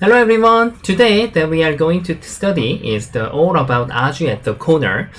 Hello everyone! Today that we are going to study is the all about Aju at the corner.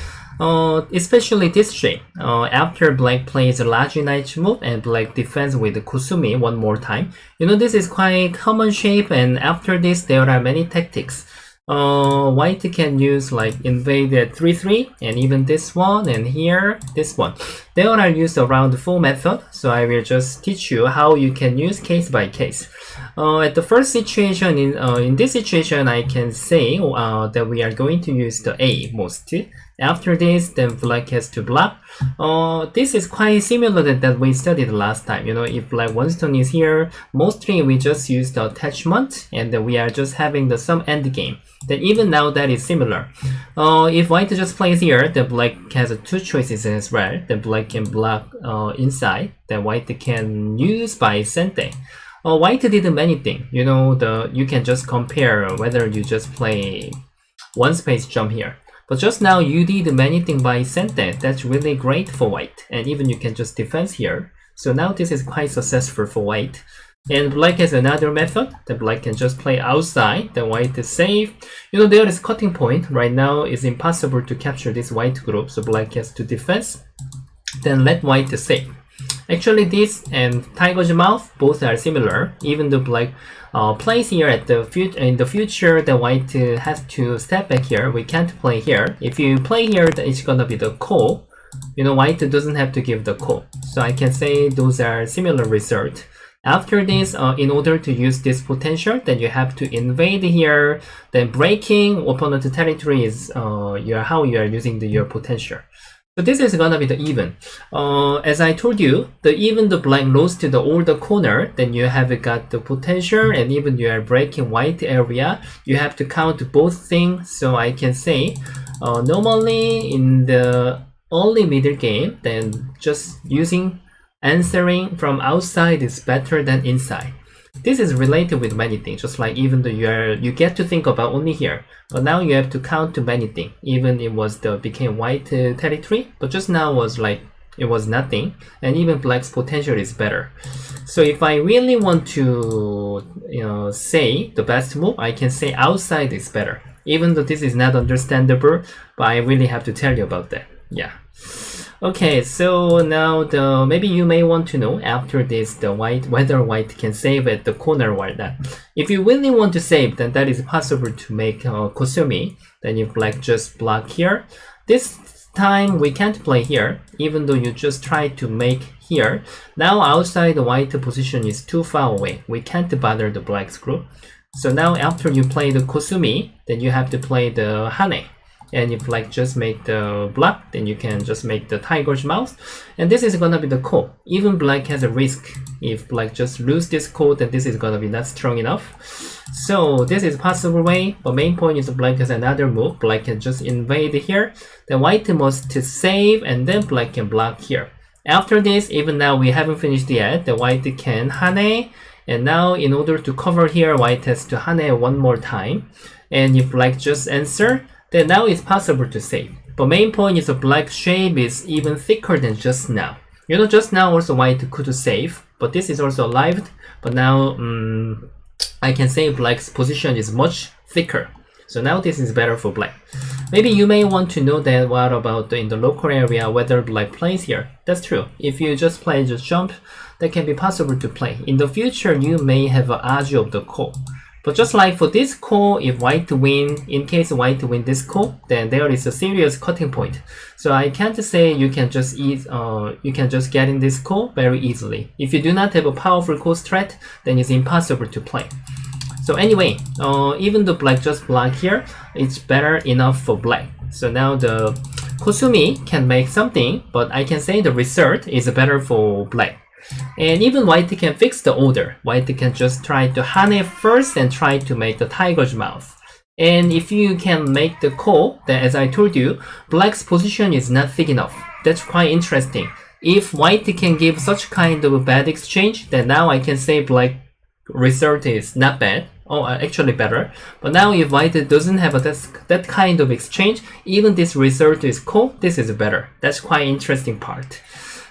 Especially this shape. After black plays a large knight move and black defends with Kusumi one more time. This is quite common shape, and after this there are many tactics. White can use like invade at 3-3 and even this one and here this one. They all are used around the full method, so I will just teach you how you can use case by case. At the first situation, in this situation, I can say that we are going to use the A most. After this, then black has to block. This is quite similar to that we studied last time. If black one stone is here, mostly we just use the attachment, and then we are just having the some end game. Then even now that is similar. If white just plays here, then black has two choices as well. Then black can block inside. Then white can use by sente. White did many things. You can just compare whether you just play one space jump here. But just now you did many things by sente. That's really great for white. And even you can just defend here. So now this is quite successful for white. And black has another method. The black can just play outside. The white is safe. There is cutting point. Right now it's impossible to capture this white group. So black has to defend. Then let white safe. Actually, this and tiger's mouth both are similar. Even though black plays here at in the future, the white has to step back here. We can't play here. If you play here, then it's gonna be the call. White doesn't have to give the call. So I can say those are similar result. After this, in order to use this potential, then you have to invade here. Then breaking opponent territory is how you are using your potential. So this is gonna be the even. As I told you, even the black lost to the older corner, then you have got the potential, and even you are breaking white area, you have to count both things. So I can say, normally in the early middle game, then just answering from outside is better than inside. This is related with many things, just like even though you get to think about only here, but now you have to count to many things. Even it was became white territory, but just now was like it was nothing, and even black's potential is better. So if I really want to say the best move, I can say outside is better. Even though this is not understandable, but I really have to tell you about that. Yeah. Okay, so now maybe you may want to know after this whether white can save at the corner or not. If you really want to save, then that is possible to make Kusumi. Then if black just block here, this time we can't play here, even though you just try to make here. Now outside the white position is too far away. We can't bother the black's group. So now after you play the Kusumi, then you have to play the Hane. And if black just make the block, then you can just make the tiger's mouth. And this is gonna be the call. Even black has a risk. If black just lose this call, then this is gonna be not strong enough. So this is possible way. But main point is black has another move. Black can just invade here. Then white must save, and then black can block here. After this, even now we haven't finished yet. The white can Hane. And now in order to cover here, white has to Hane one more time. And if black just answer, then now it's possible to save. But main point is the black shape is even thicker than just now. Just now also white could save, but this is also alive. But now I can say black's position is much thicker. So now this is better for black. Maybe you may want to know that what about in the local area whether black plays here. That's true. If you just play just jump, that can be possible to play. In the future, you may have an aju of the call. But just like for this call, if white win, in case white win this call, then there is a serious cutting point. So I can't say you can just get in this call very easily. If you do not have a powerful call strat, then it's impossible to play. So anyway, even though black just block here, it's better enough for black. So now the Kusumi can make something, but I can say the result is better for black. And even white can fix the order. White can just try to Hane first and try to make the tiger's mouth. And if you can make the call, then as I told you, black's position is not thick enough. That's quite interesting. If white can give such kind of a bad exchange, then now I can say black result is not bad. Actually better. But now if white doesn't have that kind of exchange, even this result is cool, this is better. That's quite interesting part.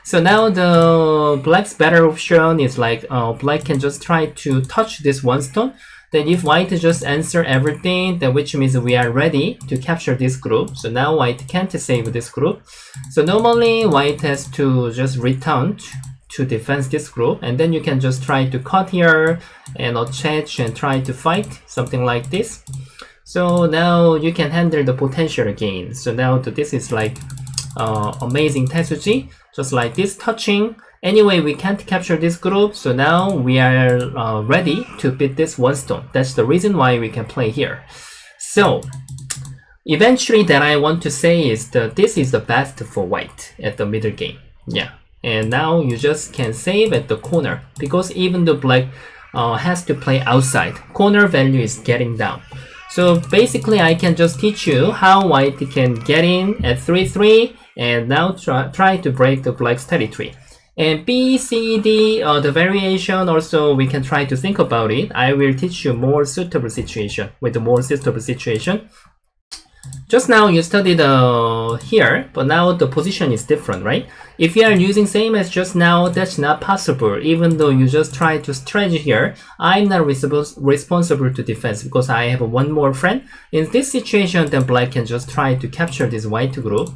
So now the black's better option is like black can just try to touch this one stone. then if white just answer everything, then which means we are ready to capture this group. So now white can't save this group. So normally white has to just return to defend this group, and then you can just try to cut here and attach and try to fight, something like this. So now you can handle the potential again. So now this is like amazing Tetsuji, just like this, touching. Anyway, we can't capture this group, so now we are ready to beat this one stone. That's the reason why we can play here. So eventually that I want to say is that this is the best for white at the middle game. Yeah, and now you just can save at the corner, because even though black has to play outside, corner value is getting down. So basically I can just teach you how white can get in at 3-3 and now try to break the black's territory. And B, C, D, the variation also we can try to think about it. I will teach you more suitable situation with the more suitable situation. Just now you studied here, but now the position is different, right? If you are using same as just now, that's not possible. Even though you just try to stretch here, I'm not responsible to defense because I have one more friend. In this situation, then black can just try to capture this white group.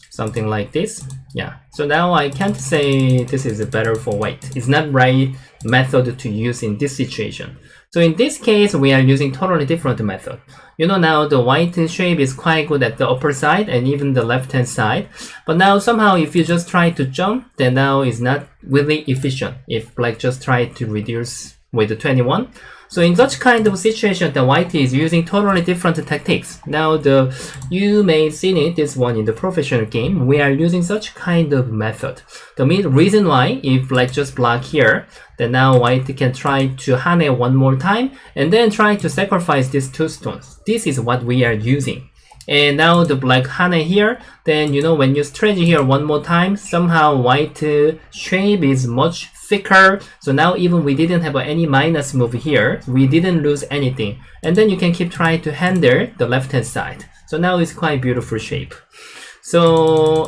Something like this. Yeah, so now I can't say this is better for white. It's not right method to use in this situation. So in this case, we are using totally different method. You know, now the white shape is quite good at the upper side and even the left hand side. But now somehow if you just try to jump, then now it's not really efficient if black just try to reduce with the 21. So in such kind of situation, the white is using totally different tactics. Now you may seen it, this one in the professional game, we are using such kind of method. The reason why, if black just block here, then now white can try to hane one more time and then try to sacrifice these two stones. This is what we are using. And now the black hane here, then you know when you stretch here one more time, somehow white shape is much thicker. So now even we didn't have any minus move here, we didn't lose anything. And then you can keep trying to handle the left hand side. So now it's quite beautiful shape. So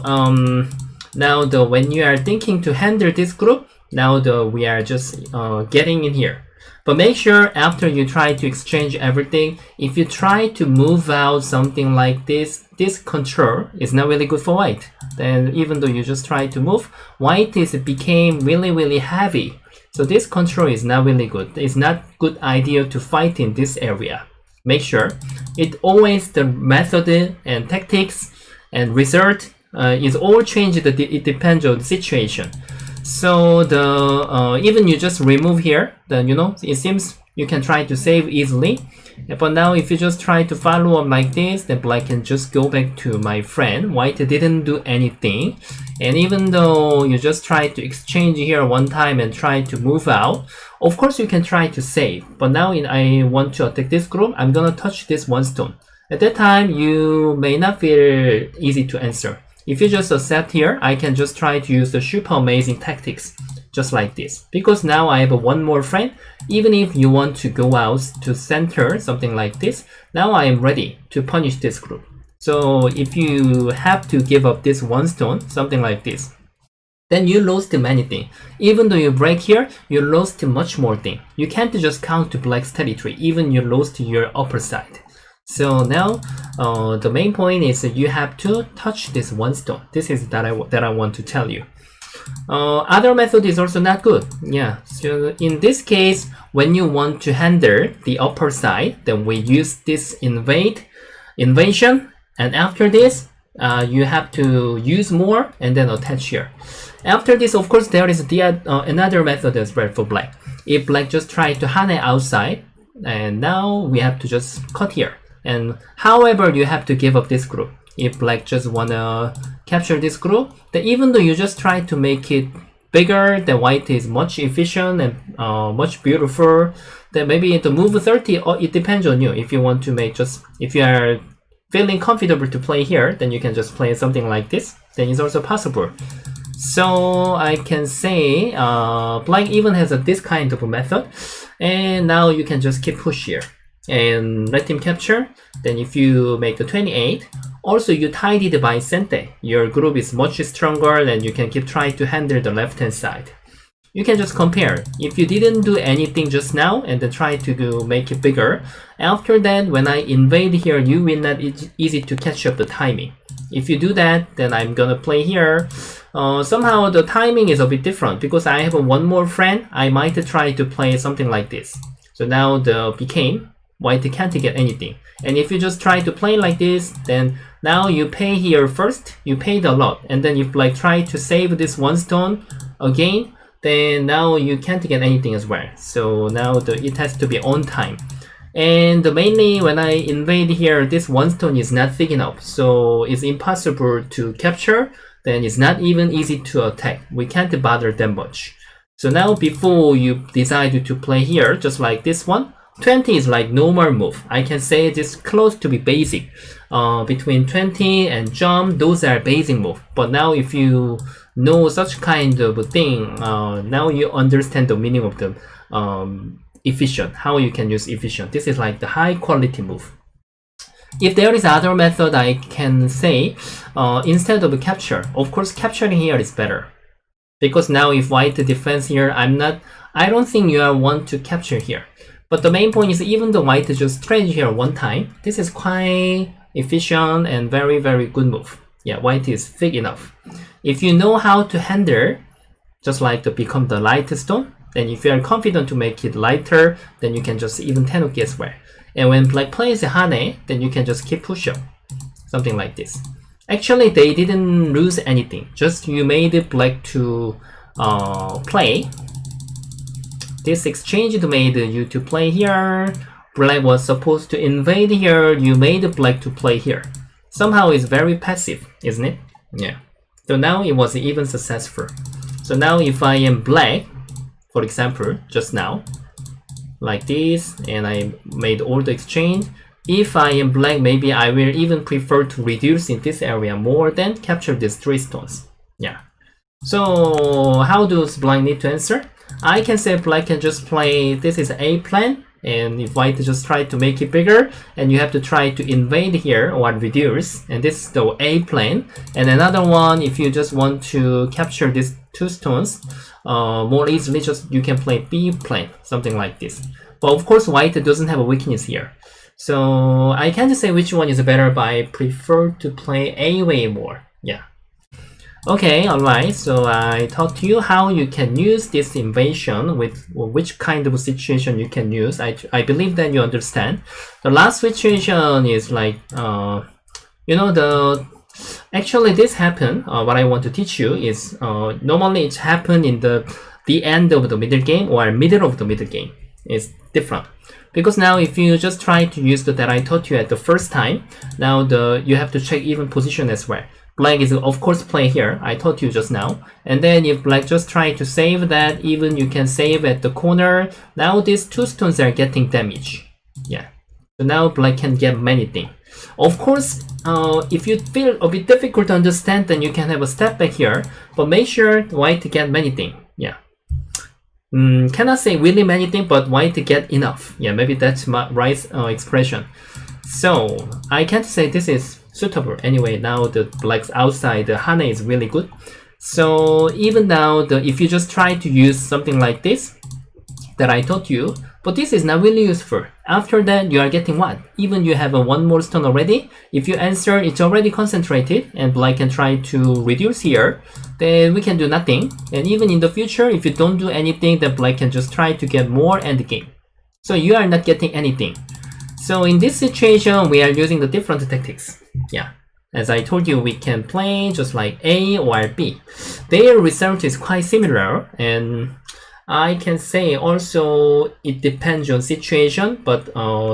now when you are thinking to handle this group, now we are just getting in here. But make sure after you try to exchange everything, if you try to move out something like this, this control is not really good for white. Then even though you just try to move, white became really heavy. So this control is not really good. It's not good idea to fight in this area. Make sure it always the method and tactics and result is all changed. It depends on the situation. So even you just remove here, then you know it seems you can try to save easily. But now if you just try to follow up like this, then black can just go back to my friend. White didn't do anything. And even though you just try to exchange here one time and try to move out, of course you can try to save. But now I want to attack this group, I'm gonna touch this one stone. At that time, you may not feel easy to answer. If you just accept here, I can just try to use the super amazing tactics, just like this. Because now I have one more friend, even if you want to go out to center, something like this, now I am ready to punish this group. So if you have to give up this one stone, something like this, then you lost many things. Even though you break here, you lost much more things. You can't just count to black's territory, even you lost your upper side. So now the main point is that you have to touch this one stone. This is that I want to tell you. Other method is also not good. Yeah. So in this case, when you want to handle the upper side, then we use this invasion, and after this, you have to use more and then attach here. After this, of course, there is another method as well for black. If black just try to hane outside, and now we have to just cut here. And however, you have to give up this group. If black just wanna capture this group, then even though you just try to make it bigger, the white is much efficient and much beautiful, then maybe the move 30, or it depends on you. If you want to make if you are feeling comfortable to play here, then you can just play something like this. Then it's also possible. So I can say black even has this kind of a method, and now you can just keep push here and let him capture. Then if you make the 28, also you tied it by sente, your group is much stronger and you can keep trying to handle the left hand side. You can just compare. If you didn't do anything just now and then try to make it bigger, after that, when I invade here, you will not easy to catch up the timing. If you do that, then I'm gonna play here. Somehow the timing is a bit different because I have one more friend. I might try to play something like this. So now the became white can't get anything. And if you just try to play like this, then now you pay here first, you paid a lot. And then if like try to save this one stone again, then now you can't get anything as well. So now it has to be on time. And mainly when I invade here, this one stone is not big enough. So it's impossible to capture. Then it's not even easy to attack. We can't bother that much. So now before you decide to play here, just like this one, 20 is like normal move. I can say this close to be basic. Between 20 and jump, those are basic move. But now if you know such kind of thing, now you understand the meaning of the efficient, how you can use efficient. This is like the high quality move. If there is other method, I can say instead of capture, of course capturing here is better. Because now if white defense here, I don't think you want to capture here. But the main point is even the white just trade here one time, this is quite efficient and very, very good move. Yeah, white is thick enough. If you know how to handle, just like to become the light stone, then if you are confident to make it lighter, then you can just even tenuki as well. And when black plays Hane, then you can just keep push up. Something like this. Actually, they didn't lose anything. Just you made it black to play. This exchange made you to play here. Black was supposed to invade here. You made black to play here. Somehow it's very passive, isn't it? Yeah. So now it was even successful. So now if I am black, for example, just now, like this, and I made all the exchange. If I am black, maybe I will even prefer to reduce in this area more than capture these 3 stones. Yeah. So how does black need to answer? I can say black can just play, this is A plan, and if white just try to make it bigger, and you have to try to invade here or reduce, and this is the A plan. And another one, if you just want to capture these 2 stones more easily, just you can play B plan, something like this. But of course white doesn't have a weakness here. So I can't say which one is better, but I prefer to play A way more. Yeah. Okay, alright, so I taught you how you can use this invasion with which kind of situation you can use. I believe that you understand. The last situation is like, you know, actually this happened, what I want to teach you is, normally it happened in the end of the middle game or middle of the middle game. It's different. Because now if you just try to use that I taught you at the first time, now you have to check even position as well. Black is of course play here, I taught you just now. And then if black just try to save that, even you can save at the corner. Now these 2 stones are getting damage. Yeah. So now black can get many things. Of course, if you feel a bit difficult to understand, then you can have a step back here. But make sure white to get many things. Yeah. Cannot say really many things, but white to get enough. Yeah, maybe that's my right expression. So I can't say this is suitable. Anyway, now the black's outside, the Hane is really good. So even now, if you just try to use something like this that I taught you, but this is not really useful. After that, you are getting what? Even you have a 1 more stone already. If you answer, it's already concentrated, and black can try to reduce here, then we can do nothing. And even in the future, if you don't do anything, then black can just try to get more end game. So you are not getting anything. So in this situation, we are using the different tactics. Yeah, as I told you, we can play just like A or B. Their result is quite similar, and I can say also it depends on situation, but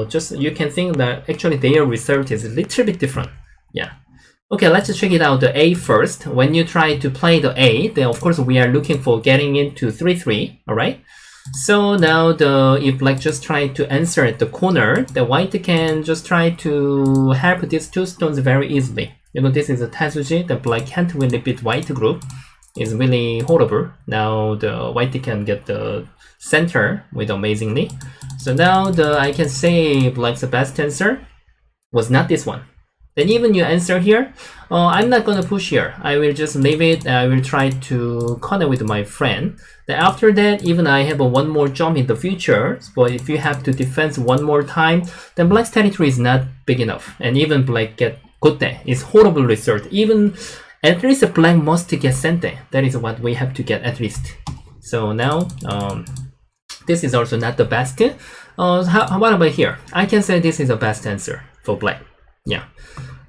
just you can think that actually their result is a little bit different. Yeah. Okay, let's check it out. The A first. When you try to play the A, then of course we are looking for getting into 3-3. All right. So now if black just try to answer at the corner, the white can just try to help these 2 stones very easily. You know, this is a Tetsuji, the black can't really beat white group. It's really horrible. Now the white can get the center with amazingly. So now I can say black's best answer was not this one. Then even you answer here, I'm not gonna push here. I will just leave it. I will try to connect with my friend. Then after that, even I have a one more jump in the future. But if you have to defend one more time, then black's territory is not big enough. And even black get gote. It's horrible result. Even at least black must get sente. That is what we have to get at least. So now, this is also not the best. What about here? I can say this is the best answer for black. Yeah.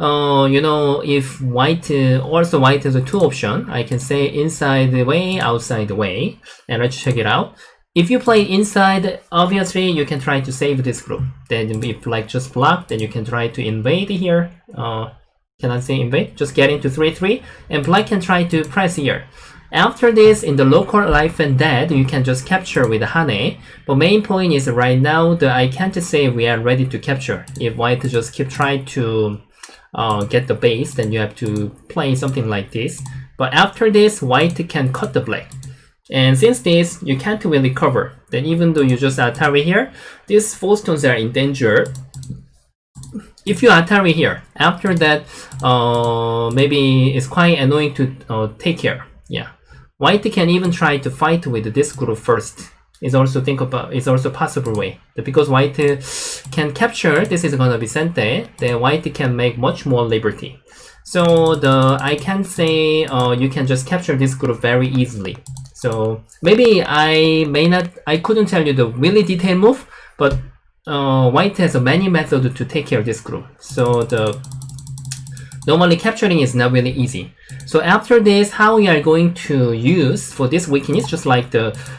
You know, if white also white has a two option, I can say inside the way, outside the way, and let's check it out. If you play inside, obviously you can try to save this group. Then if like just block, then you can try to invade here. Can I say invade? Just get into 3-3, and black can try to press here. After this, in the local life and death, you can just capture with Hane. But main point is right now, I can't say we are ready to capture. If white just keep trying to get the base, then you have to play something like this. But after this, white can cut the black. And since this, you can't really cover. Then even though you just Atari here, these 4 stones are in danger. If you Atari here, after that, maybe it's quite annoying to take care. Yeah. White can even try to fight with this group first. It's also possible way. Because white can capture, this is gonna be sente, then white can make much more liberty. So I can say you can just capture this group very easily. So maybe I couldn't tell you the really detailed move, but white has many methods to take care of this group. So normally capturing is not really easy. So after this, how we are going to use for this weakness, just like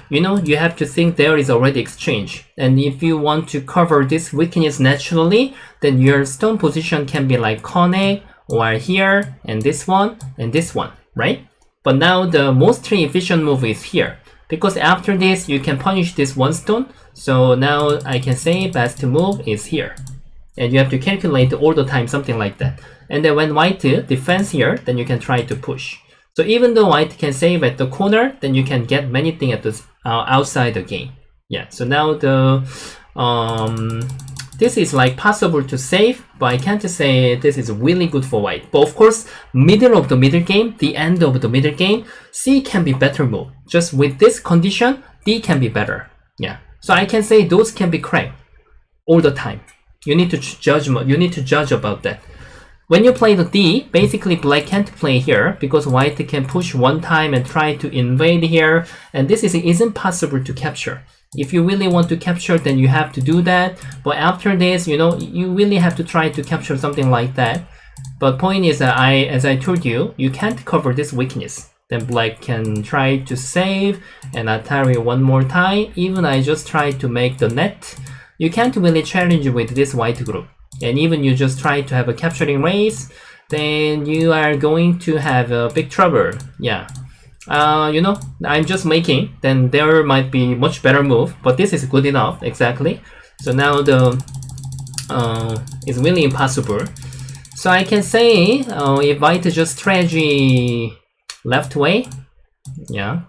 you have to think there is already exchange. And if you want to cover this weakness naturally, then your stone position can be like connect or here and this one, right? But now the most efficient move is here. Because after this, you can punish this one stone. So now I can say best move is here. And you have to calculate all the time, something like that. And then when white defends here, then you can try to push. So even though white can save at the corner, then you can get many things at the outside the game. Yeah. So now this is like possible to save, but I can't say this is really good for white. But of course, middle of the middle game, the end of the middle game, C can be better move. Just with this condition, D can be better. Yeah. So I can say those can be cracked all the time. You need to judge about that. When you play the D, basically black can't play here because white can push one time and try to invade here, and this isn't possible to capture. If you really want to capture, then you have to do that. But after this, you really have to try to capture something like that. But point is that as I told you, you can't cover this weakness. Then black can try to save and Atari one more time. Even I just try to make the net. You can't really challenge with this white group. And even you just try to have a capturing race, then you are going to have a big trouble. Yeah. I'm just making, then there might be much better move, but this is good enough, exactly. So now it's really impossible. So I can say, if white just strategy left way, yeah,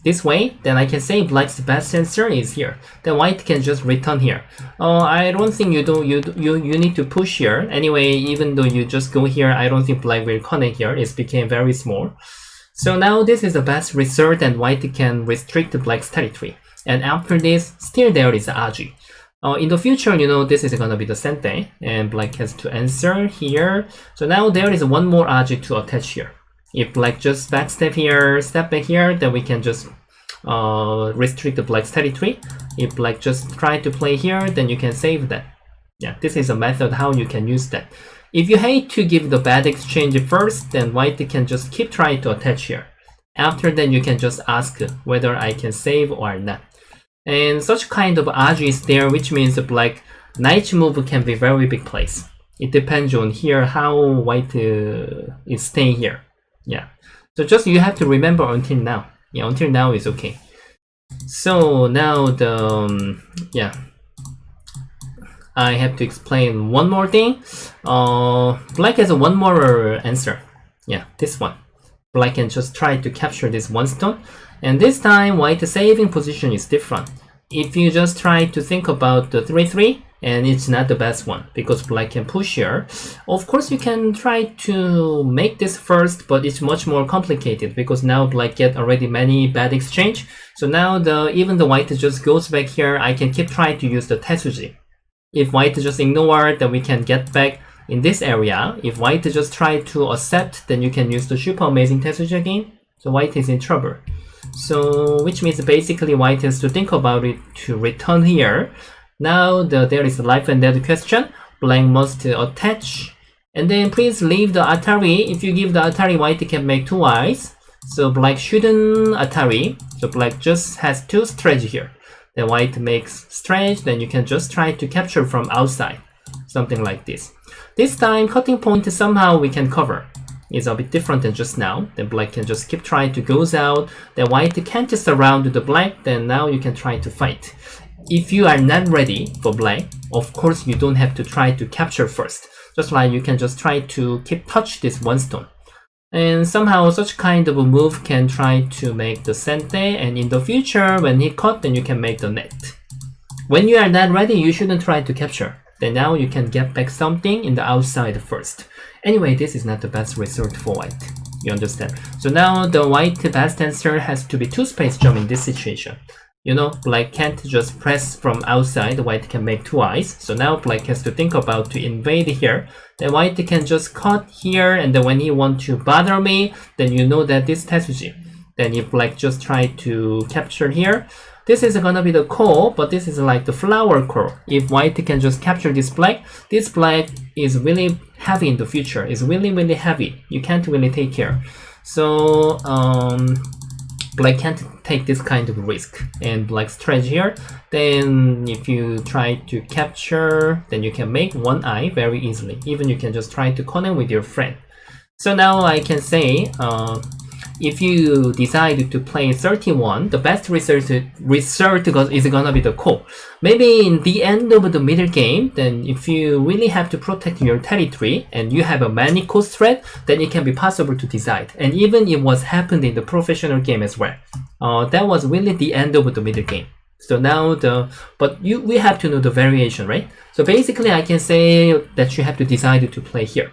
this way, then I can say black's best answer is here. Then white can just return here. I don't think you need to push here. Anyway, even though you just go here, I don't think black will connect here. It became very small. So now this is the best result, and white can restrict black's territory. And after this, still there is Aji. In the future, this is gonna be the sente, and black has to answer here. So now there is one more Aji to attach here. If black just backstep here, step back here, then we can just restrict the black's territory. If black just try to play here, then you can save that. Yeah, this is a method how you can use that. If you hate to give the bad exchange first, then white can just keep trying to attach here. After that, you can just ask whether I can save or not. And such kind of Aji is there, which means the black knight move can be very big place. It depends on here how white is staying here. Yeah, so just you have to remember until now. Yeah, until now is okay. So now I have to explain one more thing. Black has one more answer. Yeah, this one. Black can just try to capture this one stone, and this time white saving position is different. If you just try to think about the 3-3, and it's not the best one because black can push here. Of course, you can try to make this first, but it's much more complicated because now black get already many bad exchange. So now even the white just goes back here. I can keep trying to use the tetsuji. If white just ignore, then we can get back in this area. If white just try to accept, then you can use the super amazing tetsuji again. So white is in trouble. So which means basically white has to think about it to return here. Now there is a life and death question. Black must attach. And then please leave the Atari. If you give the Atari, white can make 2 eyes. So black shouldn't Atari. So black just has 2 stretch here. Then white makes stretch. Then you can just try to capture from outside. Something like this. This time cutting point somehow we can cover. Is a bit different than just now. Then black can just keep trying to goes out. Then white can't surround the black. Then now you can try to fight. If you are not ready for black, of course you don't have to try to capture first. Just like you can just try to keep touch this one stone. And somehow such kind of a move can try to make the sente, and in the future when he cut, then you can make the net. When you are not ready, you shouldn't try to capture. Then now you can get back something in the outside first. Anyway, this is not the best result for white. You understand? So now the white best answer has to be 2 space jump in this situation. You know, black can't just press from outside, white can make 2 eyes. So now black has to think about to invade here. Then white can just cut here, and then when he want to bother me, then you know that this tetsuji. Then if black just try to capture here, this is gonna be the core, but this is like the flower core. If white can just capture this black is really heavy in the future. It's really heavy. You can't really take care. So black can't take this kind of risk. And black stretch here. Then if you try to capture, then you can make 1 eye very easily. Even you can just try to connect with your friend. So now I can say if you decide to play 31, the best result is gonna be the core. Maybe in the end of the middle game, then if you really have to protect your territory and you have a many coast threat, then it can be possible to decide. And even it was happened in the professional game as well. That was really the end of the middle game. So now we have to know the variation, right? So basically I can say that you have to decide to play here.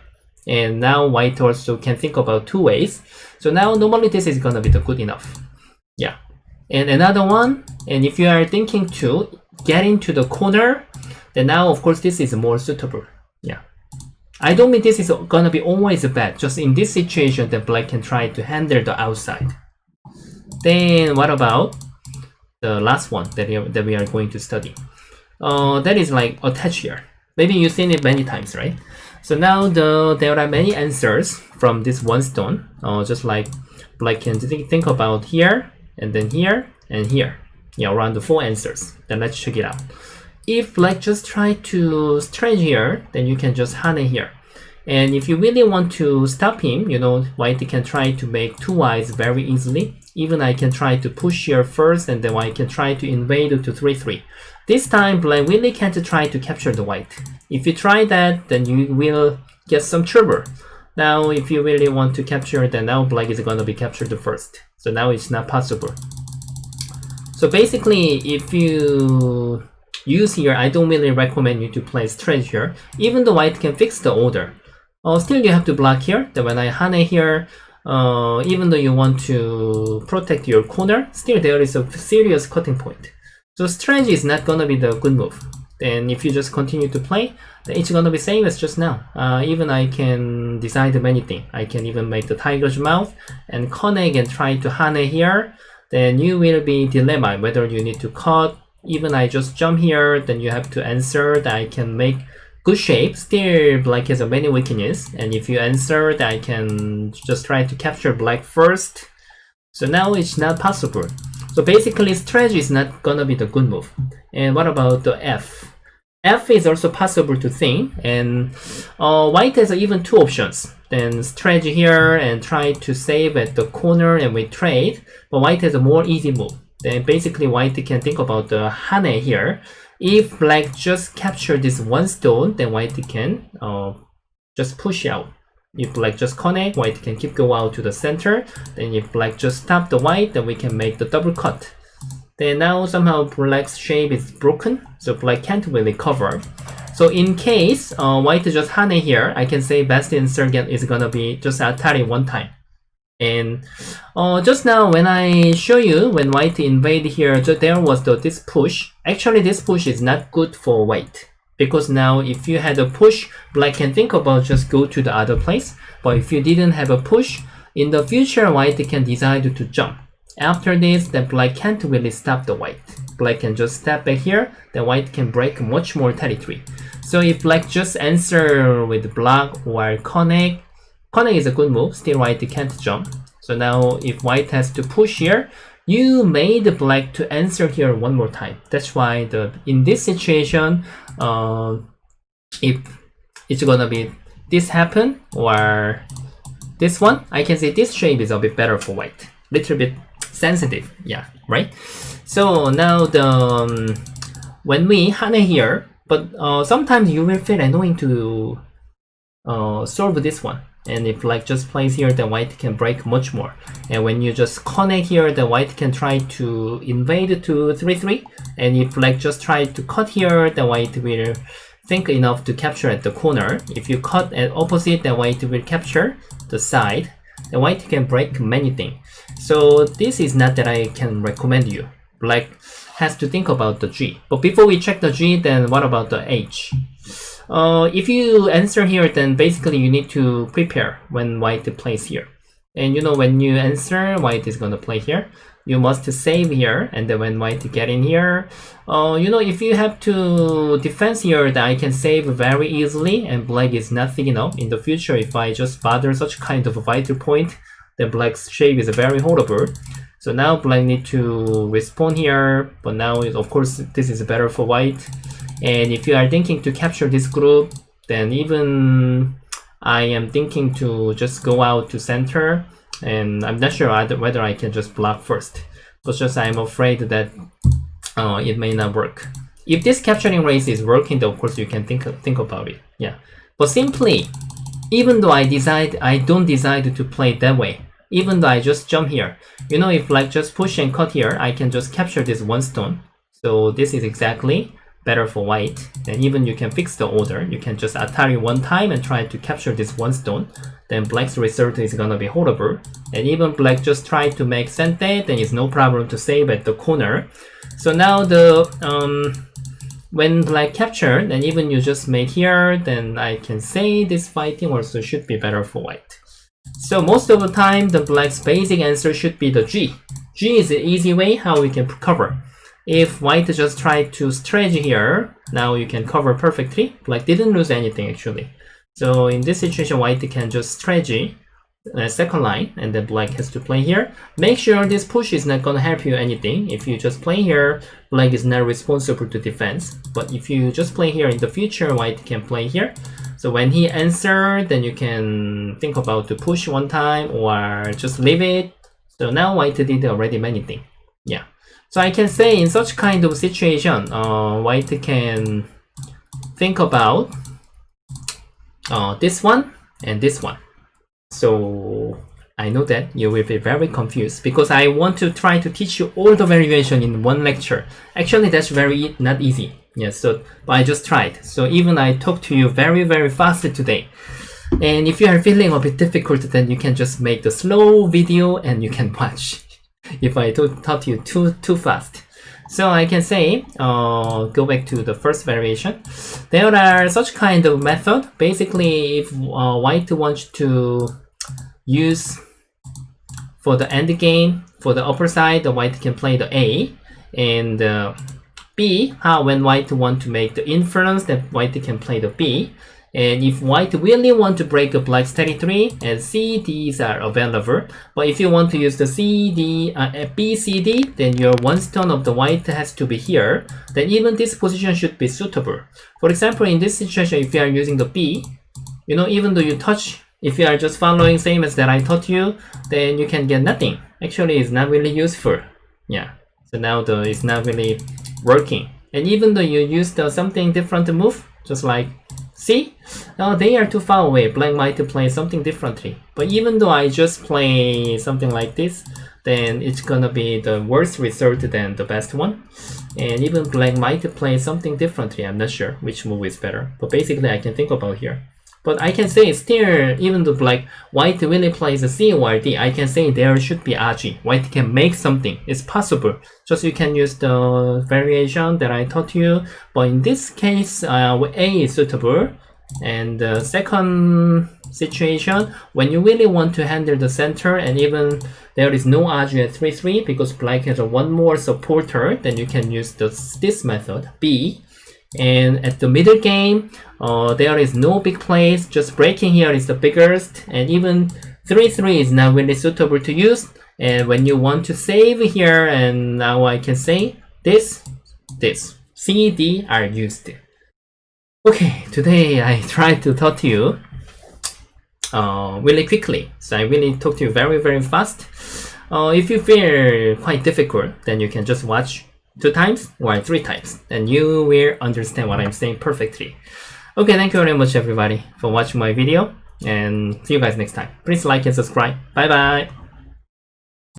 And now white also can think about 2 ways. So now normally this is gonna be the good enough. Yeah. And another one, and if you are thinking to get into the corner, then now of course this is more suitable. Yeah. I don't mean this is gonna be always bad. Just in this situation that black can try to handle the outside. Then what about the last one that we are going to study? That is like attach here. Maybe you've seen it many times, right? So now there are many answers from this one stone. Just like black can think about here, and then here, and here. Yeah, around the 4 answers. Then let's check it out. If black just try to stretch here, then you can just hane here. And if you really want to stop him, you know, white can try to make 2 eyes very easily. Even I can try to push here first, and then white can try to invade to 3-3. This time, black really can't try to capture the white. If you try that, then you will get some trouble. Now, if you really want to capture, then now black is going to be captured first. So now it's not possible. So basically, if you use here, I don't really recommend you to play stretch here. Even though white can fix the order. Still you have to block here. Then when I hane here, even though you want to protect your corner, still there is a serious cutting point. So stretch is not gonna be the good move. Then if you just continue to play, then it's gonna be same as just now. Even I can decide many things. I can even make the tiger's mouth and connect and try to hane here. Then you will be dilemma whether you need to cut. Even I just jump here, then you have to answer that I can make good shape. Still black has a many weakness, and if you answer that I can just try to capture black first. So now it's not possible. So basically stretch is not gonna be the good move. And what about the F? F is also possible to think, and white has even 2 options. Then stretch here and try to save at the corner and we trade, but white has a more easy move. Then basically white can think about the hane here. If black just capture this one stone, then white can just push out. If black just connect, white can keep go out to the center. Then if black just stop the white, then we can make the double cut. then now somehow black's shape is broken, so black can't really cover. So in case white just hane here, I can say best answer is gonna be just atari one time. And just now when I show you when white invade here, there was this push. Actually this push is not good for white, because now if you had a push, black can think about just go to the other place. But if you didn't have a push, in the future white can decide to jump. After this, then black can't really stop the white. Black can just step back here, then white can break much more territory. So if black just answer with block or connect is a good move, still white can't jump. So now if white has to push here, you made black to answer here one more time. That's why in this situation, if it's gonna be this happen or this one, I can say this shape is a bit better for white. Little bit sensitive, yeah, right? So now when we hane here, but sometimes you will feel annoying to solve this one. And if black just plays here, then white can break much more. And when you just connect here, then white can try to invade to 3-3. And if black just try to cut here, then white will think enough to capture at the corner. If you cut at opposite, then white will capture the side. Then white can break many things. So this is not that I can recommend you. Black has to think about the G. But before we check the G, then what about the H? If you answer here, then basically you need to prepare when white plays here. And you know, when you answer, white is going to play here. You must save here, and then when white get in here, you know, if you have to defense here, then I can save very easily, and black is not thinking of in the future. If I just bother such kind of a vital point, then black's shape is very horrible. So now black need to respond here, but now of course this is better for white. And if you are thinking to capture this group, then even I am thinking to just go out to center, and I'm not sure whether I can just block first, but just I'm afraid that it may not work. If this capturing race is working, then of course you can think about it, yeah. But simply, even though I don't decide to play that way, even though I just jump here, you know, if like just push and cut here, I can just capture this one stone. So this is exactly better for white. Then even you can fix the order. You can just atari one time and try to capture this one stone. Then black's result is gonna be horrible. And even black just try to make sente, then it's no problem to save at the corner. So now when black captured, then even you just make here, then I can say this fighting also should be better for white. So most of the time, the black's basic answer should be the G. G is the easy way how we can cover. If white just tried to stretch here, now you can cover perfectly. Black didn't lose anything actually. So in this situation, white can just stretch second line, and then black has to play here. Make sure this push is not gonna help you anything. If you just play here, black is not responsible to defense. But if you just play here in the future, white can play here. So when he answered, then you can think about to push one time or just leave it. So now white did already many things. Yeah. So I can say in such kind of situation, white can think about this one and this one. So I know that you will be very confused because I want to try to teach you all the variation in one lecture. Actually, that's very not easy. Yes, so but I just tried. So even I talked to you very fast today. And if you are feeling a bit difficult, then you can just make the slow video and you can watch. If I taught you too fast. So I can say, go back to the first variation. There are such kind of method. Basically, if white wants to use for the end game, for the upper side, the white can play the A. And B, when white want to make the inference, then white can play the B. And if white really want to break a black's territory, and C, D's are available. But if you want to use the C, D, B, C, D, then your one stone of the white has to be here. Then even this position should be suitable. For example, in this situation, if you are using the B, you know, even though you touch, if you are just following same as that I taught you, then you can get nothing. Actually, it's not really useful. Yeah. So now it's not really working. And even though you use something different to move, just like See? They are too far away. Black might play something differently. But even though I just play something like this, then it's gonna be the worst result than the best one. And even black might play something differently. I'm not sure which move is better. But basically I can think about here. But I can say still, even though white really plays a C or D, I can say there should be aji. White can make something. It's possible. Just you can use the variation that I taught you. But in this case, A is suitable. And the second situation, when you really want to handle the center and even there is no aji at 3-3 because black has one more supporter, then you can use this method, B. And at the middle game, there is no big plays, just breaking here is the biggest, and even 3-3 is not really suitable to use. And when you want to save here, and now I can say this, C, D are used. Okay, today I tried to talk to you really quickly, so I really talked to you very, very fast. If you feel quite difficult, then you can just watch 2 times or 3 times, and you will understand what I'm saying perfectly. Okay, thank you very much everybody for watching my video, and see you guys next time. Please like and subscribe. Bye bye.